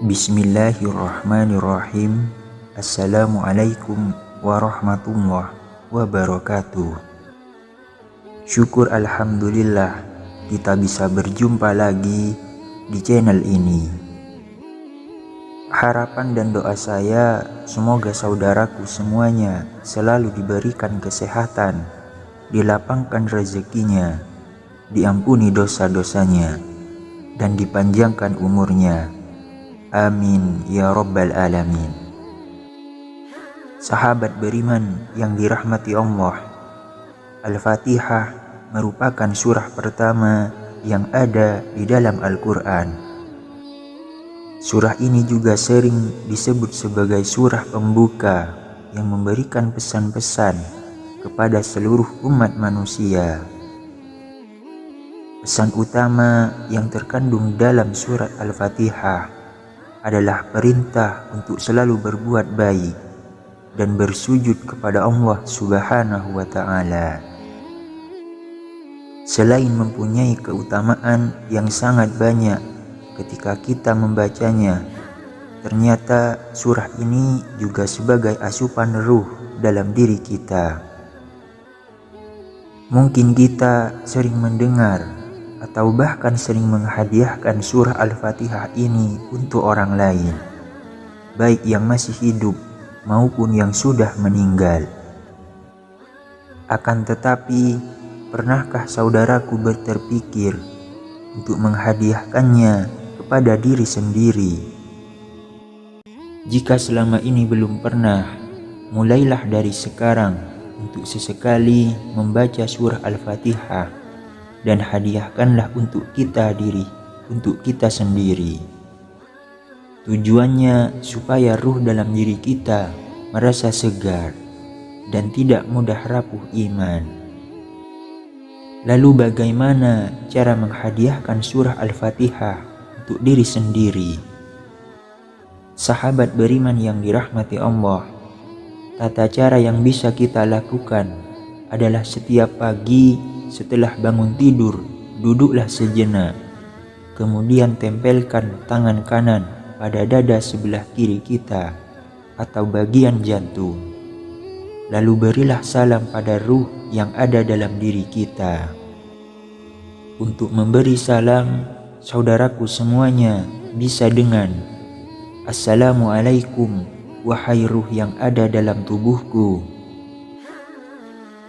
Bismillahirrahmanirrahim. Assalamualaikum warahmatullahi wabarakatuh. Syukur alhamdulillah kita bisa berjumpa lagi di channel ini. Harapan dan doa saya semoga saudaraku semuanya selalu diberikan kesehatan, dilapangkan rezekinya, diampuni dosa-dosanya, dan dipanjangkan umurnya. Amin ya rabbal alamin. Sahabat beriman yang dirahmati Allah, Al-Fatihah merupakan surah pertama yang ada di dalam Al-Quran. Surah ini juga sering disebut sebagai surah pembuka yang memberikan pesan-pesan kepada seluruh umat manusia. Pesan utama yang terkandung dalam surat Al-Fatihah adalah perintah untuk selalu berbuat baik dan bersujud kepada Allah Subhanahu wa Ta'ala. Selain mempunyai keutamaan yang sangat banyak ketika kita membacanya, ternyata surah ini juga sebagai asupan ruh dalam diri kita. Mungkin kita sering mendengar atau bahkan sering menghadiahkan surah Al-Fatihah ini untuk orang lain, baik yang masih hidup maupun yang sudah meninggal. Akan tetapi, pernahkah saudaraku berterpikir untuk menghadiahkannya kepada diri sendiri? Jika selama ini belum pernah, mulailah dari sekarang untuk sesekali membaca surah Al-Fatihah dan hadiahkanlah untuk kita sendiri. Tujuannya supaya ruh dalam diri kita merasa segar dan tidak mudah rapuh iman. Lalu bagaimana cara menghadiahkan surah Al-Fatihah untuk diri sendiri? Sahabat beriman yang dirahmati Allah, tata cara yang bisa kita lakukan adalah setiap pagi setelah bangun tidur, duduklah sejenak, kemudian tempelkan tangan kanan pada dada sebelah kiri kita atau bagian jantung. Lalu berilah salam pada ruh yang ada dalam diri kita. Untuk memberi salam, saudaraku semuanya bisa dengan Assalamualaikum wahai ruh yang ada dalam tubuhku.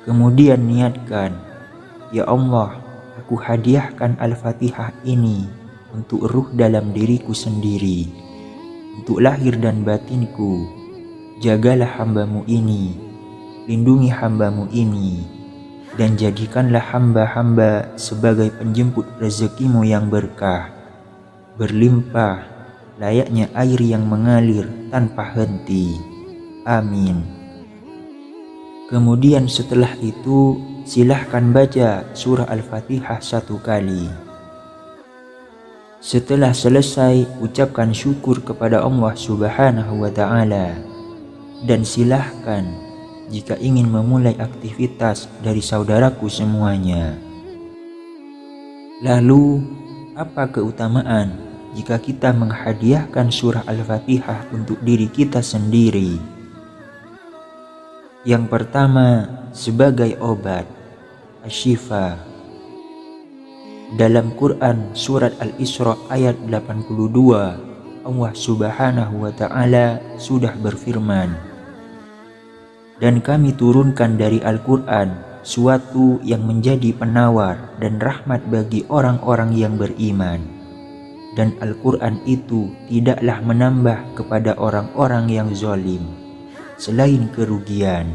Kemudian niatkan, ya Allah, aku hadiahkan Al-Fatihah ini untuk ruh dalam diriku sendiri, untuk lahir dan batinku. Jagalah hambamu ini, lindungi hambamu ini, dan jadikanlah hamba-hamba sebagai penjemput rezekimu yang berkah, berlimpah, layaknya air yang mengalir tanpa henti. Amin. Kemudian setelah itu, silahkan baca surah Al-Fatihah 1 kali. Setelah selesai, ucapkan syukur kepada Allah Subhanahu wa Ta'ala. Dan silahkan jika ingin memulai aktivitas dari saudaraku semuanya. Lalu, apa keutamaan jika kita menghadiahkan surah Al-Fatihah untuk diri kita sendiri? Yang pertama, sebagai obat, asyifa. Dalam Quran surat Al-Isra ayat 82, Allah Subhanahu wa Ta'ala sudah berfirman, dan kami turunkan dari Al-Quran suatu yang menjadi penawar dan rahmat bagi orang-orang yang beriman. Dan Al-Quran itu tidaklah menambah kepada orang-orang yang zalim selain kerugian.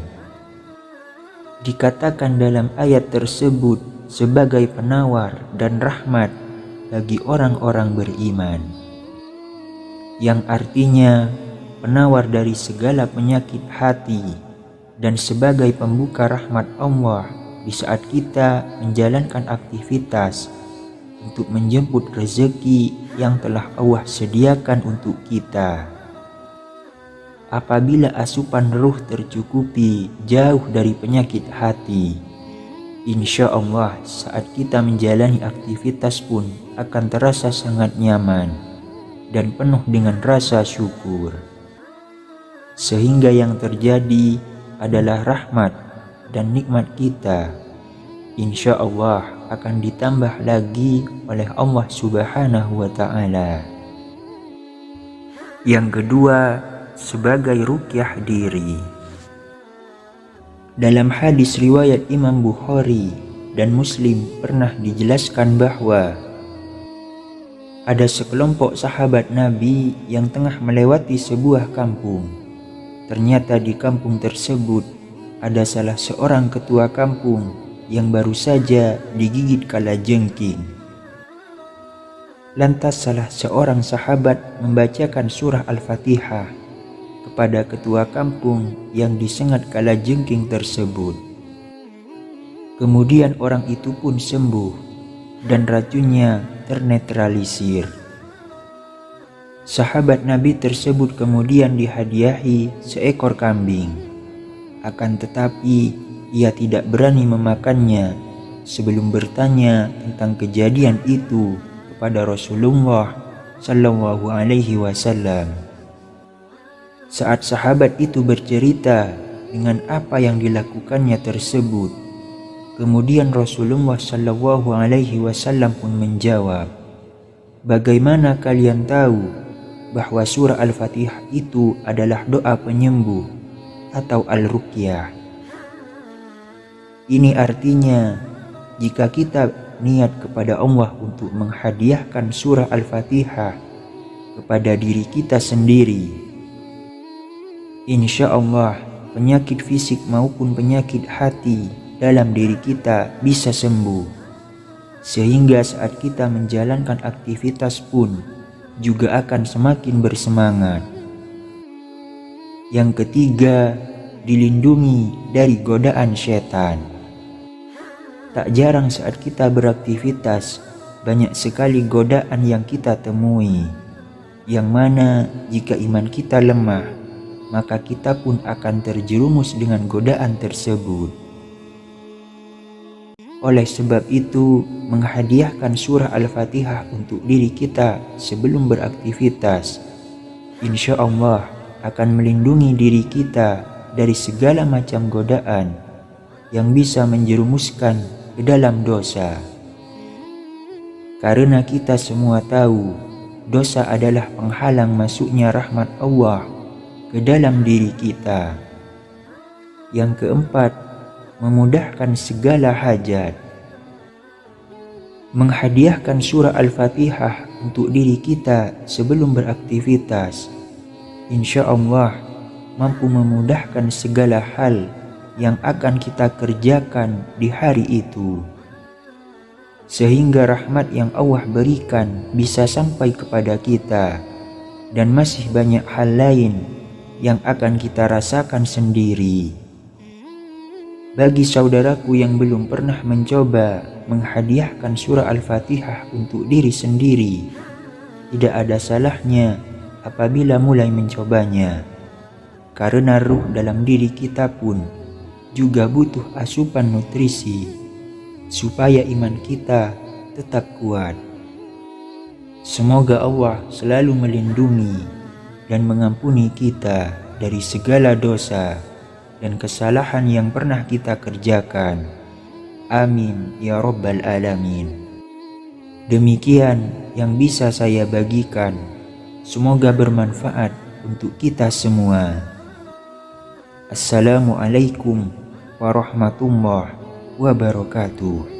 Dikatakan dalam ayat tersebut sebagai penawar dan rahmat bagi orang-orang beriman, yang artinya penawar dari segala penyakit hati, dan sebagai pembuka rahmat Allah di saat kita menjalankan aktivitas untuk menjemput rezeki yang telah Allah sediakan untuk kita. Apabila asupan ruh tercukupi jauh dari penyakit hati, insya Allah saat kita menjalani aktivitas pun akan terasa sangat nyaman dan penuh dengan rasa syukur. Sehingga yang terjadi adalah rahmat dan nikmat kita, insya Allah akan ditambah lagi oleh Allah Subhanahu wa Ta'ala. Yang kedua, sebagai ruqyah diri. Dalam hadis riwayat Imam Bukhari dan Muslim pernah dijelaskan bahwa ada sekelompok sahabat Nabi yang tengah melewati sebuah kampung. Ternyata di kampung tersebut ada salah seorang ketua kampung yang baru saja digigit kalajengking. Lantas salah seorang sahabat membacakan surah Al-Fatihah kepada ketua kampung yang disengat kalajengking tersebut. Kemudian orang itu pun sembuh dan racunnya ternetralisir. Sahabat Nabi tersebut kemudian dihadiahi seekor kambing. Akan tetapi ia tidak berani memakannya sebelum bertanya tentang kejadian itu kepada Rasulullah Shallallahu Alaihi Wasallam. Saat sahabat itu bercerita dengan apa yang dilakukannya tersebut, kemudian Rasulullah Shallallahu Alaihi Wasallam pun menjawab, "Bagaimana kalian tahu bahwa surah Al-Fatihah itu adalah doa penyembuh atau Al-Ruqyah?" Ini artinya jika kita niat kepada Allah untuk menghadiahkan surah Al-Fatihah kepada diri kita sendiri, insya Allah penyakit fisik maupun penyakit hati dalam diri kita bisa sembuh, sehingga saat kita menjalankan aktivitas pun juga akan semakin bersemangat. Yang ketiga, dilindungi dari godaan setan. Tak jarang saat kita beraktivitas, banyak sekali godaan yang kita temui, yang mana jika iman kita lemah, maka kita pun akan terjerumus dengan godaan tersebut. Oleh sebab itu, menghadiahkan surah Al-Fatihah untuk diri kita sebelum beraktivitas, insya Allah akan melindungi diri kita dari segala macam godaan yang bisa menjerumuskan ke dalam dosa. Karena kita semua tahu, dosa adalah penghalang masuknya rahmat Allah ke dalam diri kita. Yang keempat, memudahkan segala hajat. Menghadiahkan surah Al-Fatihah untuk diri kita sebelum beraktivitas, insya Allah mampu memudahkan segala hal yang akan kita kerjakan di hari itu, sehingga rahmat yang Allah berikan bisa sampai kepada kita, dan masih banyak hal lain yang akan kita rasakan sendiri. Bagi saudaraku yang belum pernah mencoba menghadiahkan surah Al-Fatihah untuk diri sendiri, tidak ada salahnya apabila mulai mencobanya, karena ruh dalam diri kita pun juga butuh asupan nutrisi supaya iman kita tetap kuat. Semoga Allah selalu melindungi dan mengampuni kita dari segala dosa dan kesalahan yang pernah kita kerjakan. Amin ya Rabbal Alamin. Demikian yang bisa saya bagikan. Semoga bermanfaat untuk kita semua. Assalamualaikum warahmatullahi wabarakatuh.